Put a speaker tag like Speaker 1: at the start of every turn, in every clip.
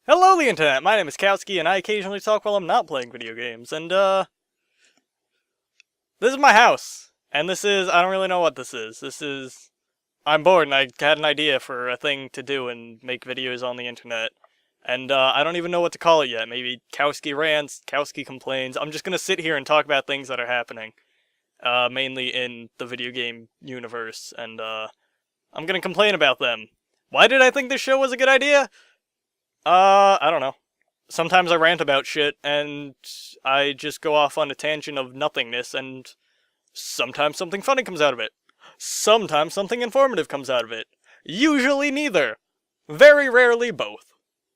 Speaker 1: Hello, the internet! My name is Kowski, and I occasionally talk while I'm not playing video games. And, this is my house. And this is, I don't really know what this is. I'm bored, and I had an idea for a thing to do and make videos on the internet. And, I don't even know what to call it yet. Maybe Kowski Rants, Kowski Complains. I'm just gonna sit here and talk about things that are happening. Mainly in the video game universe, and, I'm gonna complain about them. Why did I think this show was a good idea? I don't know. Sometimes I rant about shit, and I just go off on a tangent of nothingness, and sometimes something funny comes out of it. Sometimes something informative comes out of it. Usually neither. Very rarely both.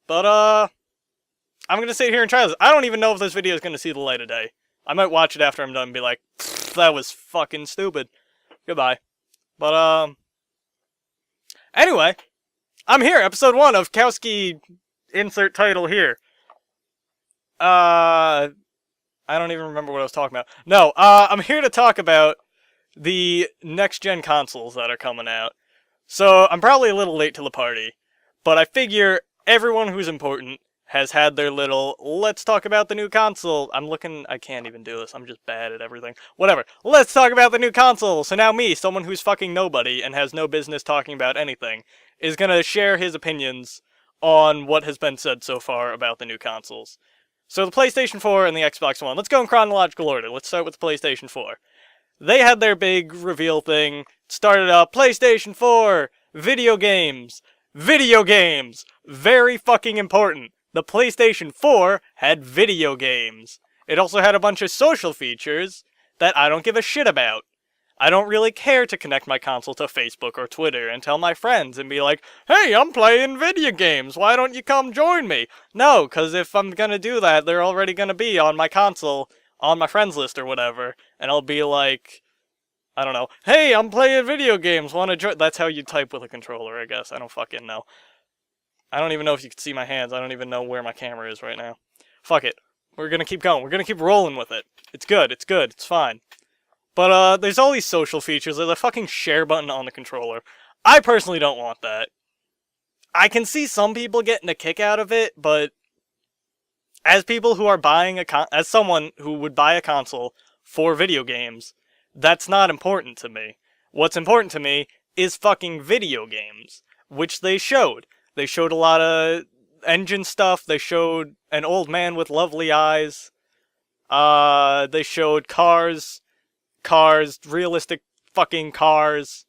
Speaker 1: But, I'm gonna sit here and try this. I don't even know if this video is gonna see the light of day. I might watch it after I'm done and be like, that was fucking stupid. Goodbye. But, anyway, I'm here, episode 1 of Kowski... Insert title here. I don't even remember what I was talking about. No, I'm here to talk about the next-gen consoles that are coming out. So, I'm probably a little late to the party, but I figure everyone who's important has had their little, let's talk about the new console. I can't even do this, I'm just bad at everything. Whatever, let's talk about the new console! So now me, someone who's fucking nobody and has no business talking about anything, is gonna share his opinions on what has been said so far about the new consoles. So the PlayStation 4 and the Xbox One. Let's go in chronological order. Let's start with the PlayStation 4. They had their big reveal thing. Started up, PlayStation 4, video games. Video games! Very fucking important. The PlayStation 4 had video games. It also had a bunch of social features that I don't give a shit about. I don't really care to connect my console to Facebook or Twitter and tell my friends and be like, hey, I'm playing video games, why don't you come join me? No, because if I'm gonna do that, they're already gonna be on my console, on my friends list or whatever, and I'll be like, I don't know, hey, I'm playing video games, wanna join? That's how you type with a controller, I guess. I don't fucking know. I don't even know if you can see my hands. I don't even know where my camera is right now. Fuck it. We're gonna keep going. We're gonna keep rolling with it. It's good, it's fine. But, there's all these social features. There's a fucking share button on the controller. I personally don't want that. I can see some people getting a kick out of it, but as people who are buying as someone who would buy a console for video games, that's not important to me. What's important to me is fucking video games, which they showed. They showed a lot of engine stuff. They showed an old man with lovely eyes. They showed cars, realistic fucking cars,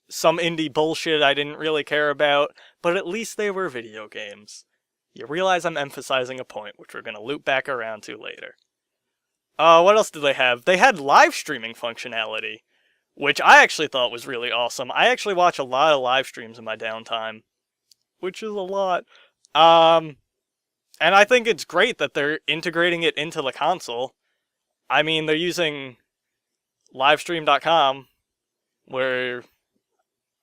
Speaker 1: some indie bullshit I didn't really care about, but at least they were video games. You realize I'm emphasizing a point, which we're gonna loop back around to later. What else did they have? They had live streaming functionality, which I actually thought was really awesome. I actually watch a lot of live streams in my downtime, which is a lot. And I think it's great that they're integrating it into the console. I mean, they're using livestream.com, where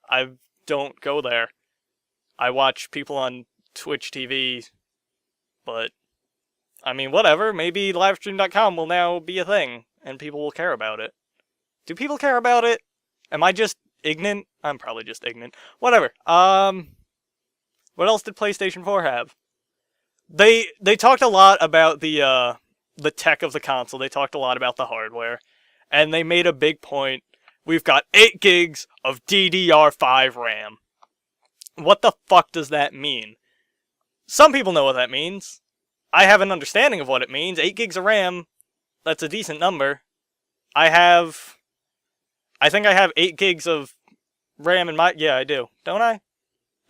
Speaker 1: I don't go there. I watch people on Twitch TV, but, I mean, whatever. Maybe livestream.com will now be a thing, and people will care about it. Do people care about it? Am I just ignorant? I'm probably just ignorant. Whatever. What else did PlayStation 4 have? They talked a lot about the tech of the console. They talked a lot about the hardware. And they made a big point. We've got 8 gigs of DDR5 RAM. What the fuck does that mean? Some people know what that means. I have an understanding of what it means. 8 gigs of RAM, that's a decent number. I think I have 8 gigs of RAM in my... Yeah, I do. Don't I?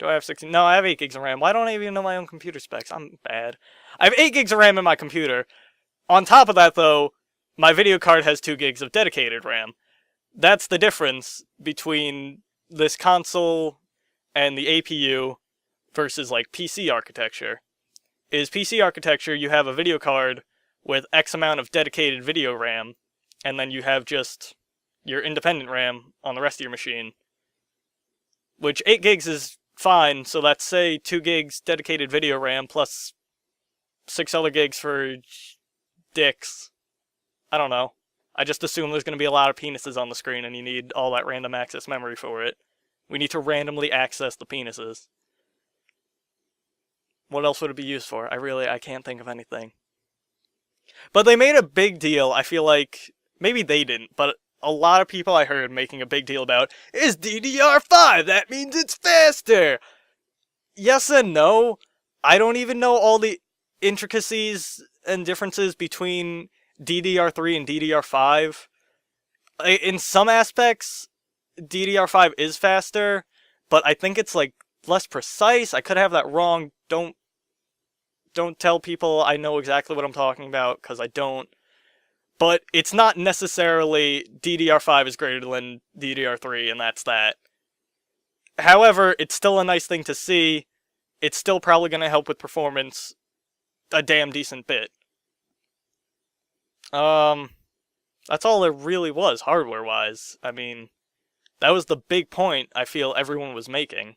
Speaker 1: Do I have 16? No, I have 8 gigs of RAM. Why don't I even know my own computer specs? I'm bad. I have 8 gigs of RAM in my computer. On top of that, though, my video card has 2 gigs of dedicated RAM. That's the difference between this console and the APU versus, like, PC architecture. Is PC architecture, you have a video card with X amount of dedicated video RAM, and then you have just your independent RAM on the rest of your machine. Which 8 gigs is fine, so let's say 2 gigs dedicated video RAM plus 6 other gigs for dicks. I don't know. I just assume there's going to be a lot of penises on the screen and you need all that random access memory for it. We need to randomly access the penises. What else would it be used for? I can't think of anything. But they made a big deal, I feel like, maybe they didn't, but a lot of people I heard making a big deal about, is DDR5, that means it's faster! Yes and no. I don't even know all the intricacies and differences between DDR3 and DDR5. In some aspects, DDR5 is faster, but I think it's like less precise. I could have that wrong. Don't tell people I know exactly what I'm talking about, because I don't. But it's not necessarily DDR5 is greater than DDR3, and that's that. However, it's still a nice thing to see. It's still probably going to help with performance a damn decent bit. That's all there really was, hardware-wise. I mean, that was the big point I feel everyone was making.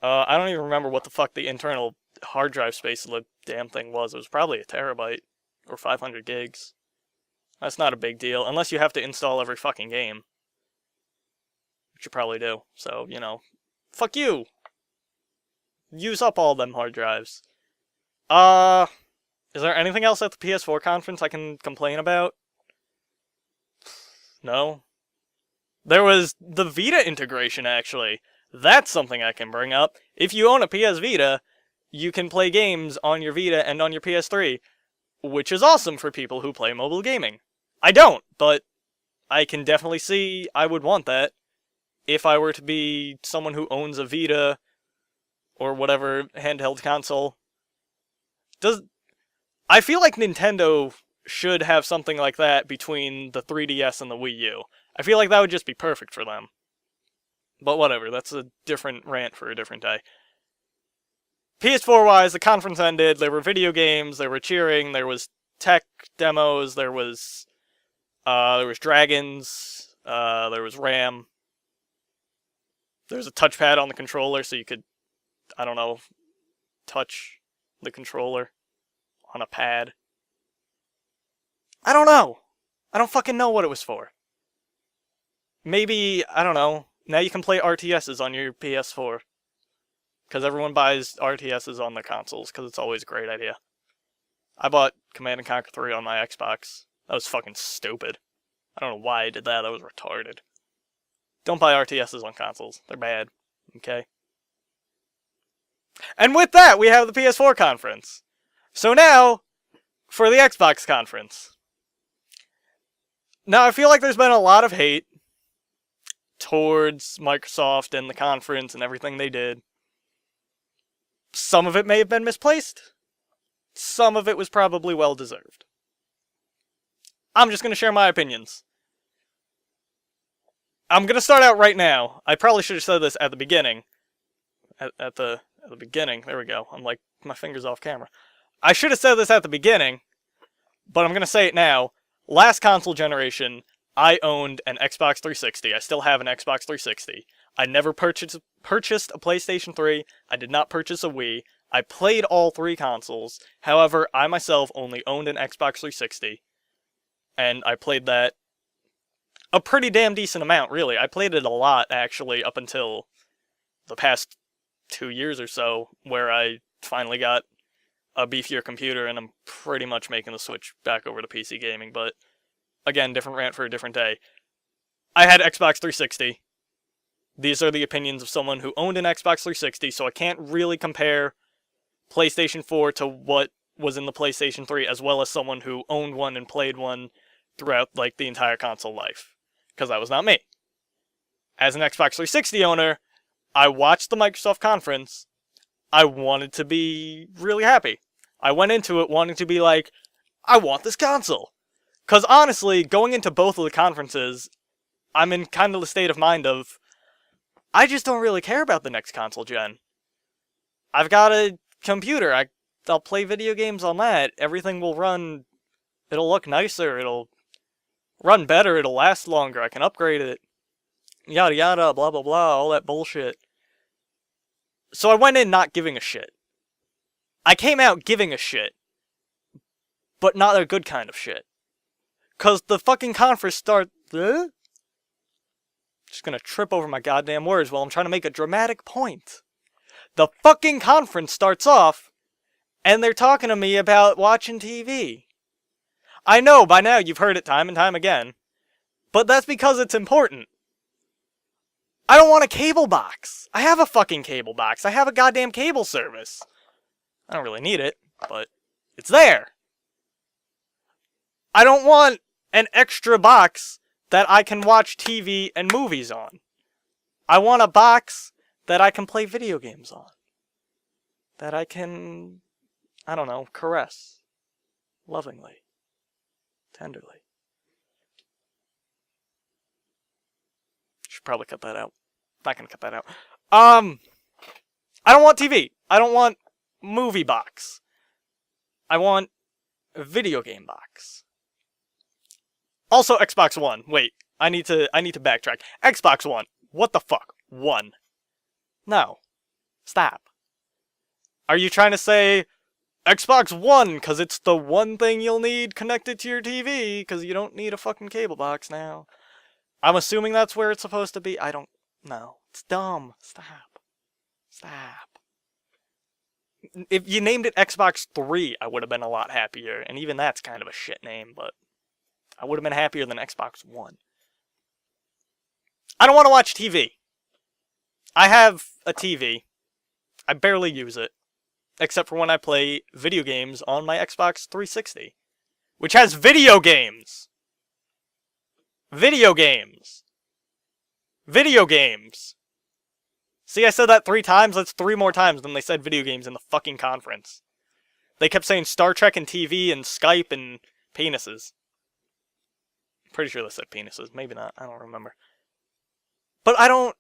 Speaker 1: I don't even remember what the fuck the internal hard drive space of the damn thing was. It was probably a terabyte, or 500 gigs. That's not a big deal, unless you have to install every fucking game. Which you probably do, so, you know. Fuck you! Use up all them hard drives. Is there anything else at the PS4 conference I can complain about? No? There was the Vita integration, actually. That's something I can bring up. If you own a PS Vita, you can play games on your Vita and on your PS3, which is awesome for people who play mobile gaming. I don't, but I can definitely see I would want that if I were to be someone who owns a Vita or whatever handheld console. I feel like Nintendo should have something like that between the 3DS and the Wii U. I feel like that would just be perfect for them. But whatever, that's a different rant for a different day. PS4-wise, the conference ended, there were video games, there were cheering, there was tech demos, there was dragons, there was RAM. There was a touchpad on the controller, so you could, I don't know, touch the controller on a pad. I don't know. I don't fucking know what it was for. Maybe, I don't know, now you can play RTSs on your PS4. Because everyone buys RTSs on their consoles, because it's always a great idea. I bought Command & Conquer 3 on my Xbox. That was fucking stupid. I don't know why I did that, that was retarded. Don't buy RTSs on consoles. They're bad. Okay? And with that, we have the PS4 conference. So now, for the Xbox conference. Now, I feel like there's been a lot of hate towards Microsoft and the conference and everything they did. Some of it may have been misplaced. Some of it was probably well-deserved. I'm just going to share my opinions. I'm going to start out right now. I probably should have said this at the beginning. At the beginning. There we go. I'm like, my finger's off camera. I should have said this at the beginning, but I'm going to say it now. Last console generation, I owned an Xbox 360. I still have an Xbox 360. I never purchased a PlayStation 3. I did not purchase a Wii. I played all three consoles. However, I myself only owned an Xbox 360. And I played that a pretty damn decent amount, really. I played it a lot, actually, up until the past 2 years or so, where I finally got a beefier computer, and I'm pretty much making the switch back over to PC gaming, but again, different rant for a different day. I had Xbox 360. These are the opinions of someone who owned an Xbox 360, so I can't really compare PlayStation 4 to what was in the PlayStation 3, as well as someone who owned one and played one throughout, like, the entire console life. Because that was not me. As an Xbox 360 owner, I watched the Microsoft conference. I wanted to be really happy. I went into it wanting to be like, I want this console. Because honestly, going into both of the conferences, I'm in kind of the state of mind of, I just don't really care about the next console gen. I've got a computer, I'll play video games on that, everything will run, it'll look nicer, it'll run better, it'll last longer, I can upgrade it, yada yada, blah blah blah, all that bullshit. So I went in not giving a shit. I came out giving a shit, but not a good kind of shit. Cause the fucking conference just gonna trip over my goddamn words while I'm trying to make a dramatic point. The fucking conference starts off, and they're talking to me about watching TV. I know, by now you've heard it time and time again, but that's because it's important. I don't want a cable box. I have a fucking cable box. I have a goddamn cable service. I don't really need it, but it's there. I don't want an extra box that I can watch TV and movies on. I want a box that I can play video games on. That I can, I don't know, caress. Lovingly. Tenderly. Should probably cut that out. Not gonna cut that out. I don't want TV. I don't want movie box. I want a video game box. Also Xbox One. Wait, I need to backtrack. Xbox One. What the fuck? One. No. Stop. Are you trying to say Xbox One because it's the one thing you'll need connected to your TV because you don't need a fucking cable box now? I'm assuming that's where it's supposed to be. I don't know. It's dumb. Stop. Stop. If you named it Xbox 3, I would have been a lot happier. And even that's kind of a shit name, but I would have been happier than Xbox One. I don't want to watch TV. I have a TV. I barely use it. Except for when I play video games on my Xbox 360. Which has video games! Video games! Video games! See, I said that 3 times? That's 3 more times than they said video games in the fucking conference. They kept saying Star Trek and TV and Skype and penises. Pretty sure they said penises. Maybe not. I don't remember. But I don't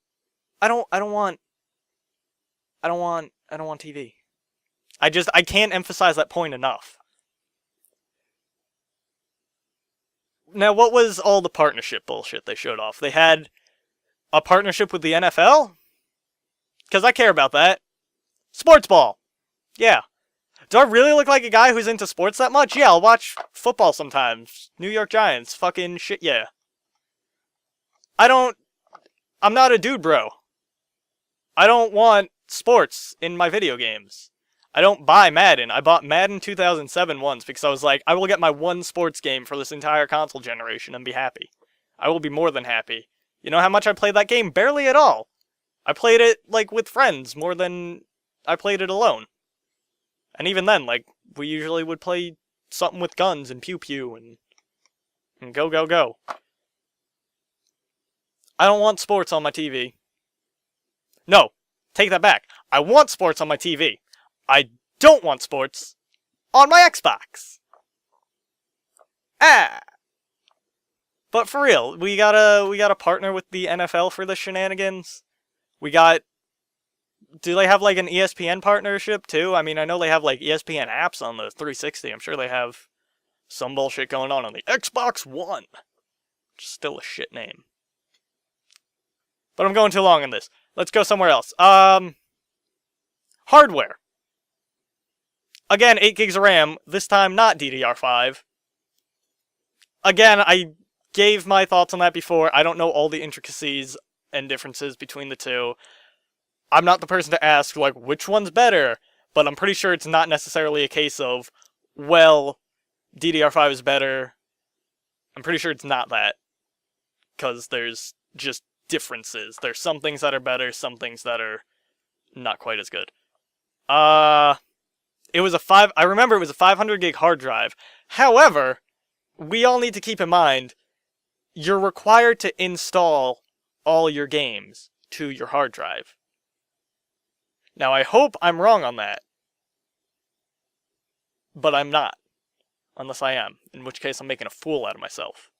Speaker 1: want TV. I can't emphasize that point enough. Now, what was all the partnership bullshit they showed off? They had a partnership with the NFL? Because I care about that. Sports ball. Yeah. Do I really look like a guy who's into sports that much? Yeah, I'll watch football sometimes. New York Giants. Fucking shit, yeah. I'm not a dude, bro. I don't want sports in my video games. I don't buy Madden. I bought Madden 2007 once because I was like, I will get my one sports game for this entire console generation and be happy. I will be more than happy. You know how much I played that game? Barely at all. I played it, like, with friends more than I played it alone. And even then, like, we usually would play something with guns and pew-pew and go, go, go. I don't want sports on my TV. No, take that back. I want sports on my TV. I don't want sports on my Xbox. Ah! But for real, we gotta partner with the NFL for the shenanigans. Do they have like an ESPN partnership too? I mean, I know they have like ESPN apps on the 360. I'm sure they have some bullshit going on the Xbox One. Which is still a shit name. But I'm going too long on this. Let's go somewhere else. Hardware. Again, 8 gigs of RAM. This time not DDR5. Again, I gave my thoughts on that before. I don't know all the intricacies and differences between the two. I'm not the person to ask, like, which one's better? But I'm pretty sure it's not necessarily a case of, well, DDR5 is better. I'm pretty sure it's not that. Because there's just differences. There's some things that are better, some things that are not quite as good. I remember it was a 500 gig hard drive. However, we all need to keep in mind, you're required to install all your games to your hard drive. Now, I hope I'm wrong on that. But I'm not. Unless I am. In which case, I'm making a fool out of myself.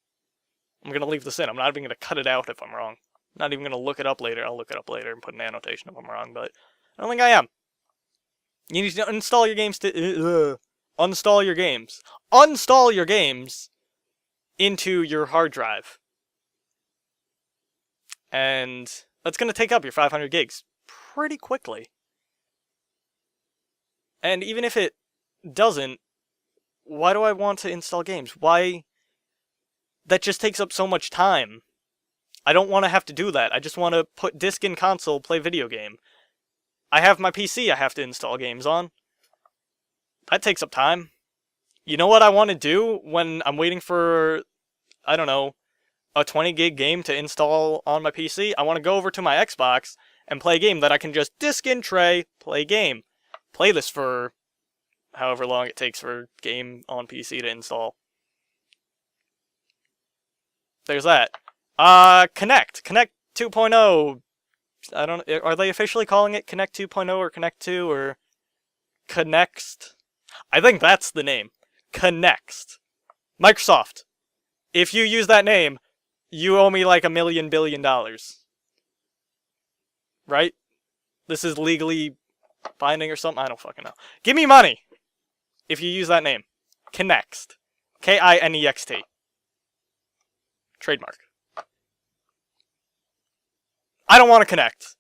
Speaker 1: I'm going to leave this in. I'm not even going to cut it out if I'm wrong. I'm not even going to look it up later. I'll look it up later and put an annotation if I'm wrong, but I don't think I am. You need to install your games to... uninstall your games. Uninstall your games into your hard drive. And that's going to take up your 500 gigs pretty quickly. And even if it doesn't, why do I want to install games? Why? That just takes up so much time. I don't want to have to do that. I just want to put disc in console, play video game. I have my PC I have to install games on. That takes up time. You know what I want to do when I'm waiting for, I don't know, a 20 gig game to install on my PC? I want to go over to my Xbox and play a game that I can just disc in tray, play game. Play this for however long it takes for a game on PC to install. There's that. Connect 2.0. I don't. Are they officially calling it Connect 2.0 or Connect 2 or Connext? I think that's the name. Connext. Microsoft. If you use that name, you owe me like $1 billion. Right? This is legally binding or something? I don't fucking know. Give me money if you use that name. Connext. Kinext. Trademark. I don't want to connect.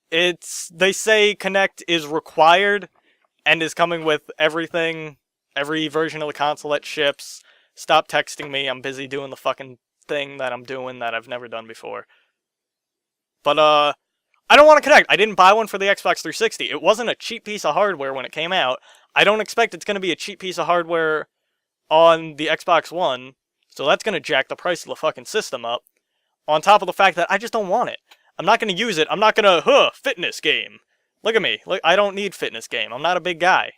Speaker 1: They say Connect is required and is coming with everything, every version of the console that ships. Stop texting me, I'm busy doing the fucking thing that I'm doing that I've never done before. But, I don't want to connect. I didn't buy one for the Xbox 360. It wasn't a cheap piece of hardware when it came out. I don't expect it's going to be a cheap piece of hardware on the Xbox One, so that's going to jack the price of the fucking system up. On top of the fact that I just don't want it. I'm not going to use it. I'm not going to, fitness game. Look at me. Look, I don't need fitness game. I'm not a big guy.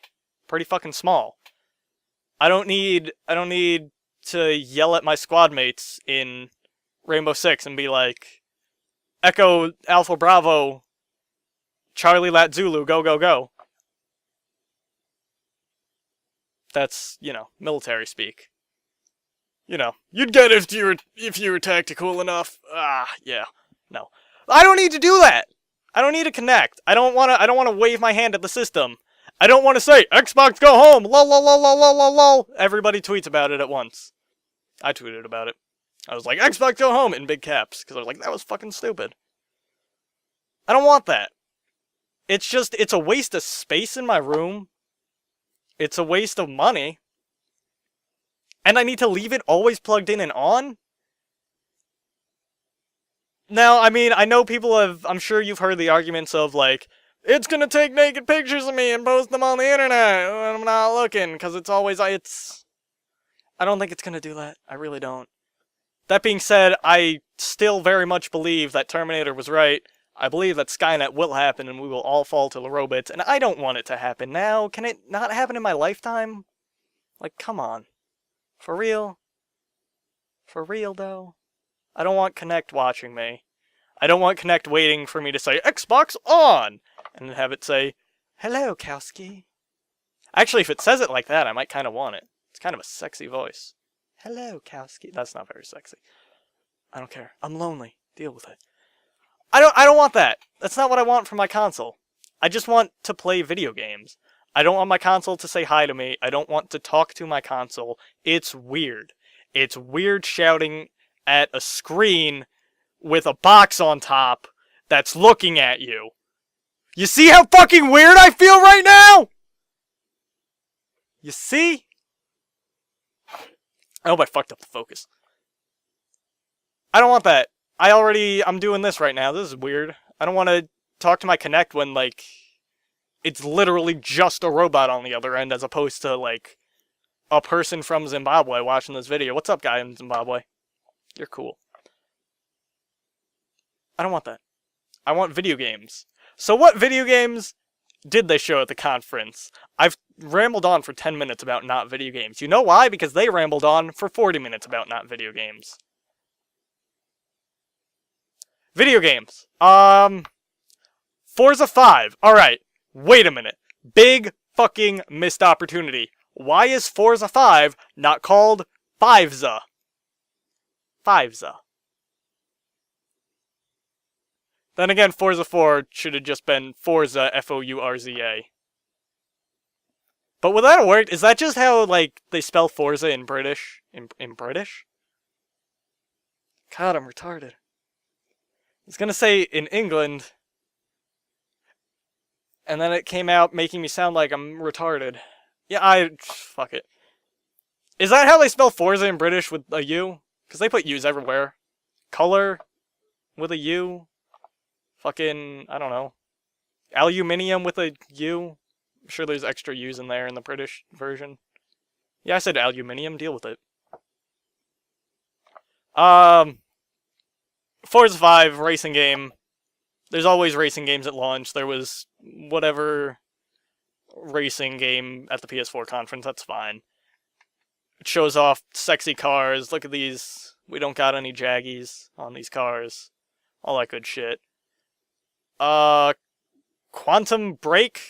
Speaker 1: Pretty fucking small. I don't need to yell at my squad mates in Rainbow Six and be like, Echo Alpha Bravo, Charlie Lat Zulu, go, go, go. That's, military speak. You'd get it if you were tactical enough. Yeah. No. I don't need to do that. I don't need to connect. I don't want to wave my hand at the system. I don't want to say, Xbox go home, lol lol lol lol lol lol. Everybody tweets about it at once. I tweeted about it. I was like, Xbox go home in big caps, because I was like, that was fucking stupid. I don't want that. It's a waste of space in my room. It's a waste of money. And I need to leave it always plugged in and on? Now, I mean, I know I'm sure you've heard the arguments of, like, it's gonna take naked pictures of me and post them on the internet when I'm not looking, because I don't think it's gonna do that. I really don't. That being said, I still very much believe that Terminator was right. I believe that Skynet will happen and we will all fall to the robots, and I don't want it to happen now. Can it not happen in my lifetime? Like, come on. For real? For real, though? I don't want Kinect watching me. I don't want Kinect waiting for me to say, Xbox on! And have it say, hello, Kowski. Actually, if it says it like that, I might kind of want it. It's kind of a sexy voice. Hello, Kowski. That's not very sexy. I don't care. I'm lonely. Deal with it. I don't want that. That's not what I want from my console. I just want to play video games. I don't want my console to say hi to me. I don't want to talk to my console. It's weird. It's weird shouting at a screen with a box on top that's looking at you. You see how fucking weird I feel right now? You see? I hope I fucked up the focus. I don't want that. I'm doing this right now. This is weird. I don't want to talk to my Kinect when, like, it's literally just a robot on the other end as opposed to, like, a person from Zimbabwe watching this video. What's up, guy in Zimbabwe? You're cool. I don't want that. I want video games. So what video games did they show at the conference? I've rambled on for 10 minutes about not video games. You know why? Because they rambled on for 40 minutes about not video games. Video games. Forza 5. Alright. Wait a minute. Big fucking missed opportunity. Why is Forza 5 not called Fiveza? Fiveza. Then again, Forza 4 should have just been Forza F-O-U-R-Z-A. But would that have worked? Is that just how, like, they spell Forza in British? In British? God, I'm retarded. I was gonna say in England, and then it came out making me sound like I'm retarded. Yeah, fuck it. Is that how they spell Forza in British with a U? Because they put U's everywhere. Color with a U. Fucking, I don't know. Aluminium with a U. I'm sure there's extra U's in there in the British version. Yeah, I said aluminium. Deal with it. Forza 5 racing game. There's always racing games at launch. There was whatever racing game at the PS4 conference. That's fine. It shows off sexy cars. Look at these. We don't got any jaggies on these cars. All that good shit. Quantum Break?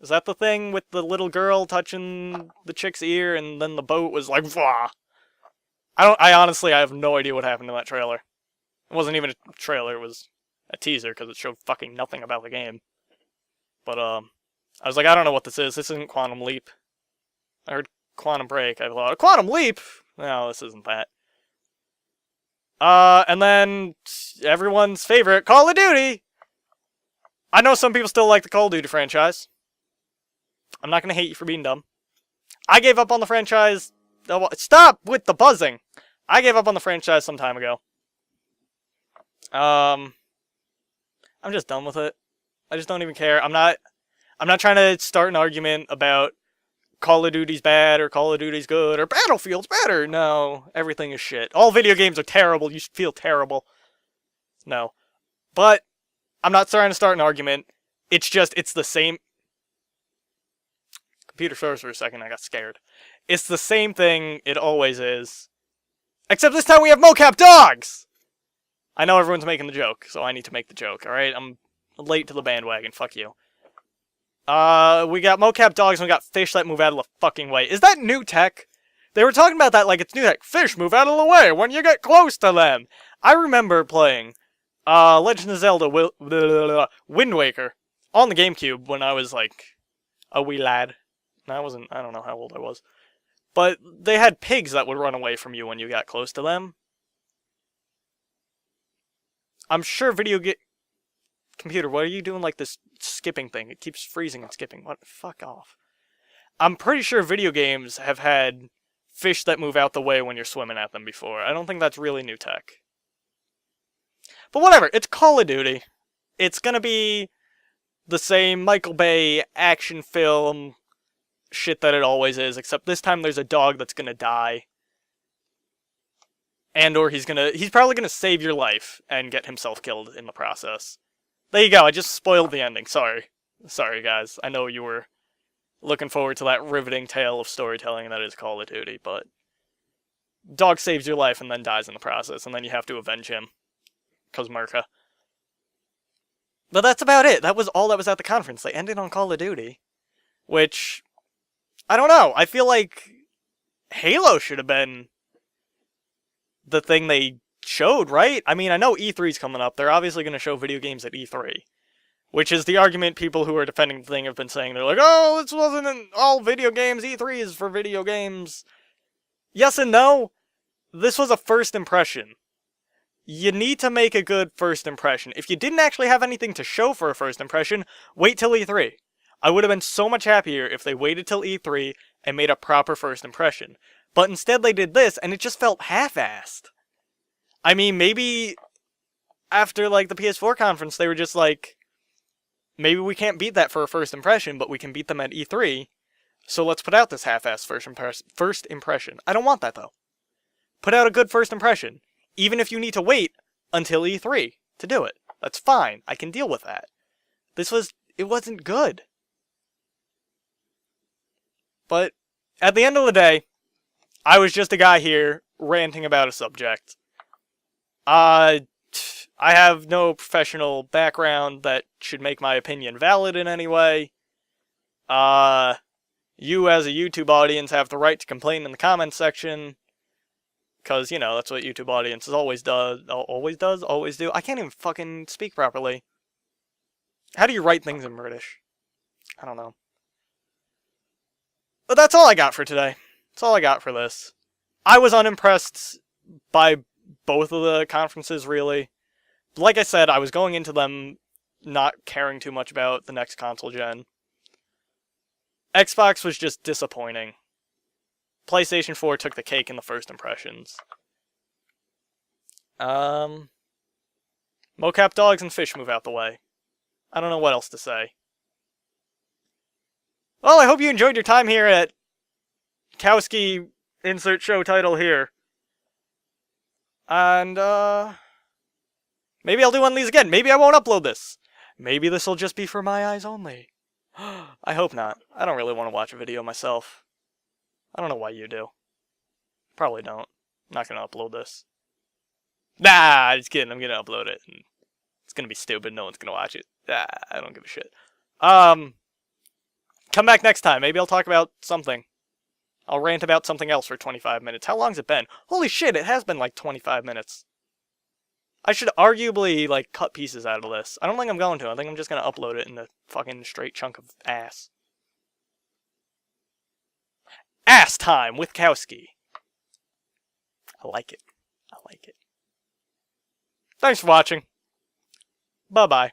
Speaker 1: Is that the thing with the little girl touching the chick's ear and then the boat was like, Vah! I honestly have no idea what happened to that trailer. It wasn't even a trailer, it was a teaser because it showed fucking nothing about the game. But, I was like, I don't know what this is. This isn't Quantum Leap. I heard Quantum Break. I thought, Quantum Leap? No, this isn't that. And then everyone's favorite, Call of Duty! I know some people still like the Call of Duty franchise. I'm not gonna hate you for being dumb. I gave up on the franchise... Stop with the buzzing! I gave up on the franchise some time ago. I'm just done with it. I just don't even care. I'm not trying to start an argument about Call of Duty's bad or Call of Duty's good or Battlefield's better. No, everything is shit. All video games are terrible. You feel terrible. No. But I'm not trying to start an argument. It's just, it's the same. Computer froze for a second. I got scared. It's the same thing it always is. Except this time we have mocap dogs! I know everyone's making the joke, so I need to make the joke, alright? I'm late to the bandwagon. Fuck you. We got mocap dogs and we got fish that move out of the fucking way. Is that new tech? They were talking about that like it's new tech. Fish move out of the way when you get close to them. I remember playing Legend of Zelda Wind Waker on the GameCube when I was like a wee lad. I don't know how old I was. But they had pigs that would run away from you when you got close to them. I'm sure Computer, what are you doing like this skipping thing? It keeps freezing and skipping. What? Fuck off. I'm pretty sure video games have had fish that move out the way when you're swimming at them before. I don't think that's really new tech. But whatever, it's Call of Duty. It's gonna be the same Michael Bay action film shit that it always is, except this time there's a dog that's gonna die. And or he's probably gonna save your life and get himself killed in the process. There you go, I just spoiled the ending, sorry. Sorry guys, I know you were looking forward to that riveting tale of storytelling that is Call of Duty, but dog saves your life and then dies in the process, and then you have to avenge him. 'Cause Merca. But that's about it, that was all that was at the conference. They ended on Call of Duty. Which, I don't know, I feel like Halo should have been the thing they showed, right? I mean, I know E3's coming up. They're obviously going to show video games at E3. Which is the argument people who are defending the thing have been saying. They're like, oh, this wasn't all video games. E3 is for video games. Yes and no. This was a first impression. You need to make a good first impression. If you didn't actually have anything to show for a first impression, wait till E3. I would have been so much happier if they waited till E3 and made a proper first impression. But instead they did this, and it just felt half-assed. I mean, maybe after, like, the PS4 conference, they were just like, maybe we can't beat that for a first impression, but we can beat them at E3, so let's put out this half-assed first impression. I don't want that, though. Put out a good first impression, even if you need to wait until E3 to do it. That's fine. I can deal with that. It wasn't good. But at the end of the day, I was just a guy here ranting about a subject. I have no professional background that should make my opinion valid in any way. You as a YouTube audience have the right to complain in the comments section. Because, you know, that's what YouTube audiences always do. I can't even fucking speak properly. How do you write things in British? I don't know. But that's all I got for today. That's all I got for this. I was unimpressed by both of the conferences, really. Like I said, I was going into them not caring too much about the next console gen. Xbox was just disappointing. PlayStation 4 took the cake in the first impressions. Mocap dogs and fish move out the way. I don't know what else to say. Well, I hope you enjoyed your time here at Kowski insert show title here. And, maybe I'll do one of these again. Maybe I won't upload this. Maybe this will just be for my eyes only. I hope not. I don't really want to watch a video myself. I don't know why you do. Probably don't. I'm not gonna upload this. Nah, just kidding. I'm gonna upload it. It's gonna be stupid. No one's gonna watch it. Ah, I don't give a shit. Come back next time. Maybe I'll talk about something. I'll rant about something else for 25 minutes. How long's it been? Holy shit, it has been like 25 minutes. I should arguably, like, cut pieces out of this. I don't think I'm going to. I think I'm just gonna upload it in a fucking straight chunk of ass. Ass time with Kowski. I like it. I like it. Thanks for watching. Bye-bye.